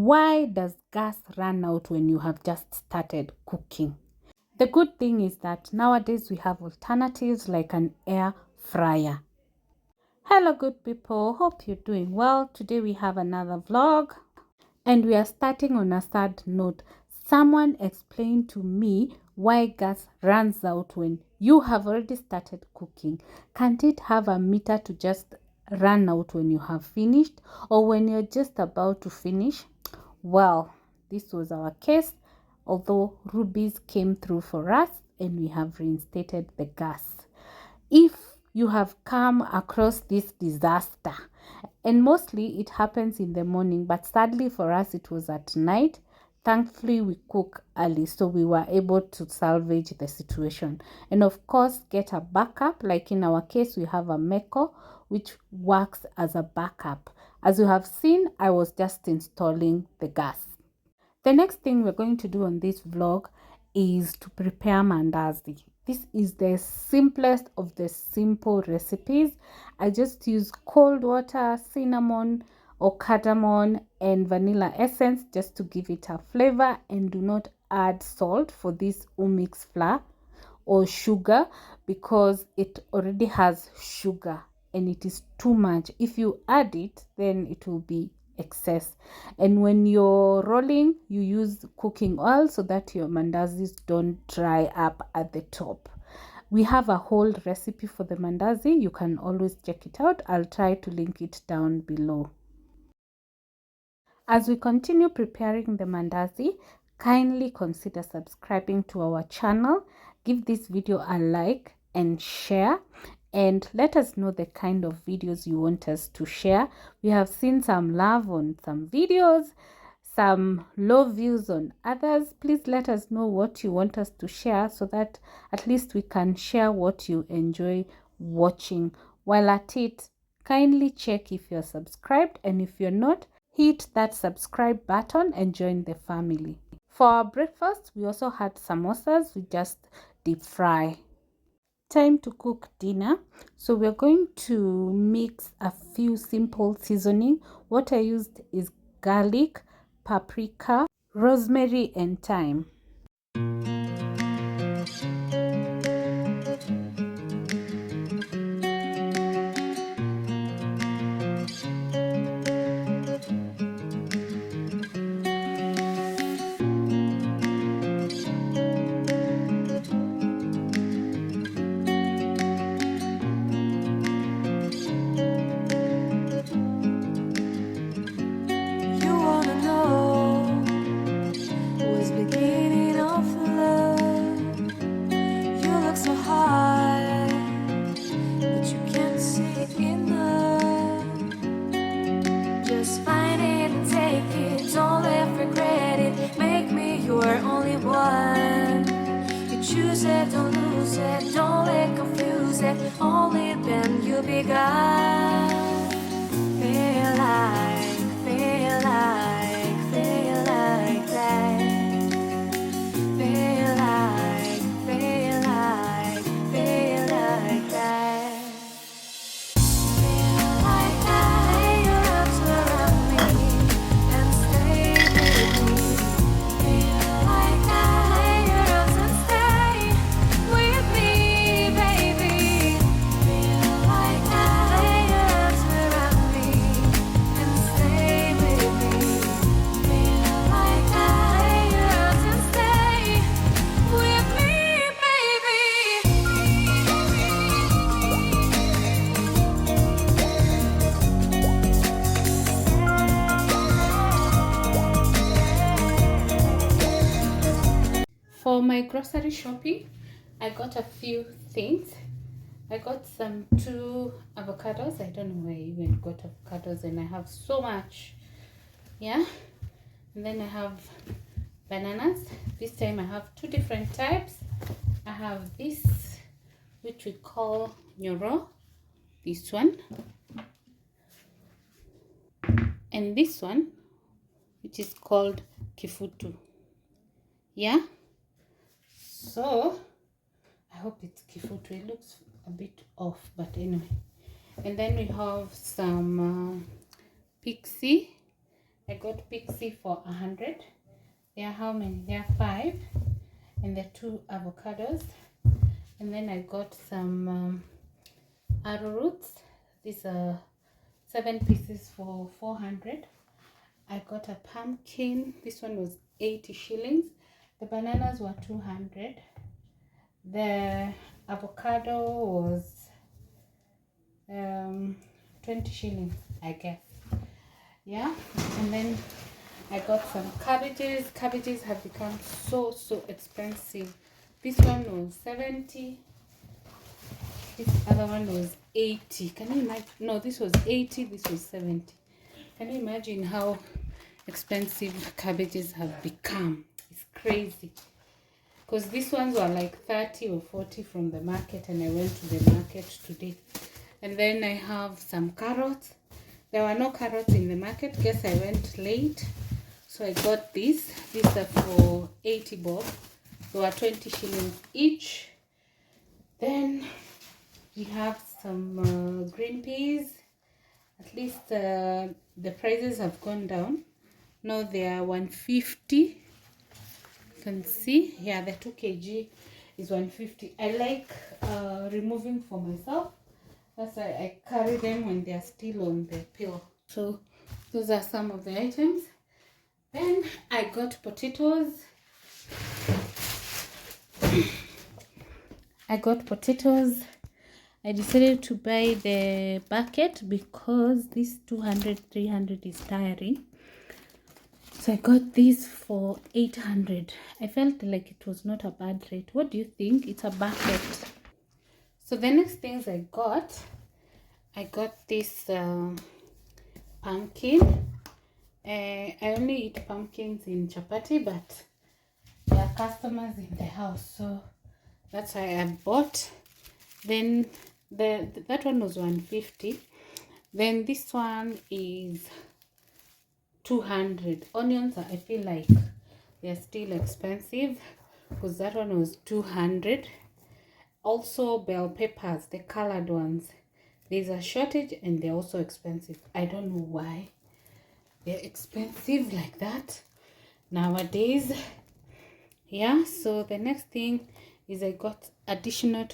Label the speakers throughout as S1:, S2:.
S1: Why does gas run out when you have just started cooking? The good thing is that nowadays we have alternatives like an air fryer. Hello good people, hope you're doing well. Today we have another vlog and we are starting on a sad note. Someone explained to me why gas runs out when you have already started cooking. Can't it have a meter to just run out when you have finished or when you're just about to finish? Well, this was our case, although rubies came through for us and we have reinstated the gas. If you have come across this disaster, and mostly it happens in the morning, but sadly for us it was at night. Thankfully we cook early, so we were able to salvage the situation and of course get a backup. Like in our case, we have a Meko which works as a backup. As you have seen, I was just installing the gas. The next thing we're going to do on this vlog is to prepare mandazi. This is the simplest of the simple recipes. I just use cold water, cinnamon or cardamom and vanilla essence just to give it a flavor, and do not add salt for this umix flour or sugar because it already has sugar and it is too much. If you add it, then it will be excess. And when you're rolling, you use cooking oil so that your mandazis don't dry up at the top. We have a whole recipe for the mandazi. You can always check it out. I'll try to link it down below. As we continue preparing the mandazi, kindly consider subscribing to our channel. Give this video a like and share, and let us know the kind of videos you want us to share. We have seen some love on some videos, some low views on others. Please let us know what you want us to share so that at least we can share what you enjoy watching. While at it, kindly check if you're subscribed, and if you're not, hit that subscribe button and join the family. For our breakfast, we also had samosas. We just deep fry. Time to cook dinner. So we're going to mix a few simple seasoning. What I used is garlic, paprika, rosemary and thyme.
S2: Don't lose it, don't let confuse it. Only then you begun. Feel like that. Feel like, that. Feel like that. Lay your arms around me and stay with me. Feel like that. Lay your arms and stay with me, baby. Feel like that. Lay your arms around me and stay with me. Feel like that. Lay your arms and stay with me, baby.
S1: For my grocery shopping, I got a few things. I got some 2 avocados. I don't know where I even got avocados, and I have so much. Yeah. And then I have bananas. This time I have 2 different types. I have this, which we call nyoro, this one, and this one, which is called kifutu. Yeah. So I hope it's kifutu. It looks a bit off, but anyway. And then we have some pixie I got pixie for 100. There are how many? There are 5, and there are 2 avocados. And then I got some arrowroots. These are 7 pieces for 400. I got a pumpkin. This one was 80 shillings. The bananas were 200. The avocado was 20 shillings, I guess. Yeah. And then I got some cabbages. Cabbages have become so expensive. This one was 70. This other one was 80. Can you imagine? No, this was 80. This was 70. Can you imagine how expensive cabbages have become? It's crazy. Because these ones were like 30 or 40 from the market, and I went to the market today. And then I have some carrots. There were no carrots in the market. Guess I went late. So I got these. These are for 80 bob. They were 20 shillings each. Then we have some green peas. At least the prices have gone down. Now they are 150. You can see, yeah, the 2 kg is 150. I like removing for myself. That's why I carry them when they are still on the peel. So those are some of the items. Then I got potatoes. I decided to buy the bucket because this 200, 300 is tiring. So I got this for 800. I felt like it was not a bad rate. What do you think? It's a bucket. So the next things I got this pumpkin. I only eat pumpkins in chapati, but there are customers in the house, so that's why I bought. Then that one was 150. Then this one is 200. Onions, I feel like they're still expensive because that one was 200. Also bell peppers, the colored ones, there's a shortage and they're also expensive. I don't know why they're expensive like that nowadays. Yeah, so the next thing is I got additional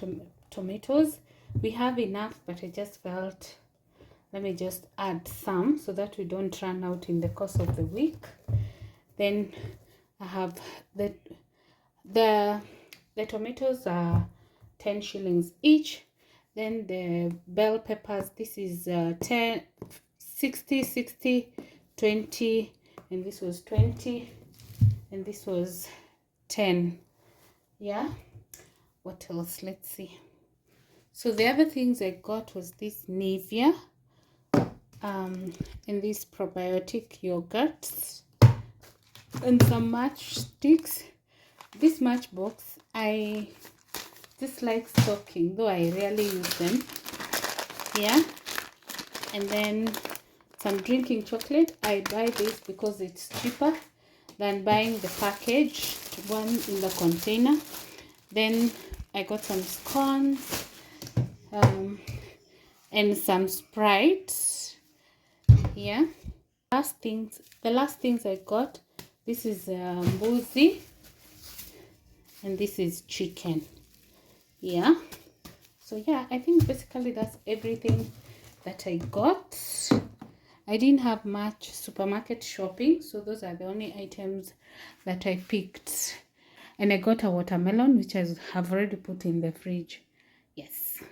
S1: tomatoes. We have enough, but I just felt let me just add some so that we don't run out in the course of the week. Then I have the tomatoes are 10 shillings each. Then the bell peppers, this is 10, 60, 60, 20, and this was 20, and this was 10. Yeah, what else? Let's see. So the other things I got was this Nivea and these probiotic yogurts and some matchsticks. This matchbox I just like stocking, though I rarely use them. Yeah, and then some drinking chocolate. I buy this because it's cheaper than buying the packaged one in the container. Then I got some scones and some Sprite. Yeah, the last things I got, this is mbuzi and this is chicken. Yeah, so yeah, I think basically that's everything that I got. I didn't have much supermarket shopping, so those are the only items that I picked. And I got a watermelon, which I have already put in the fridge. Yes.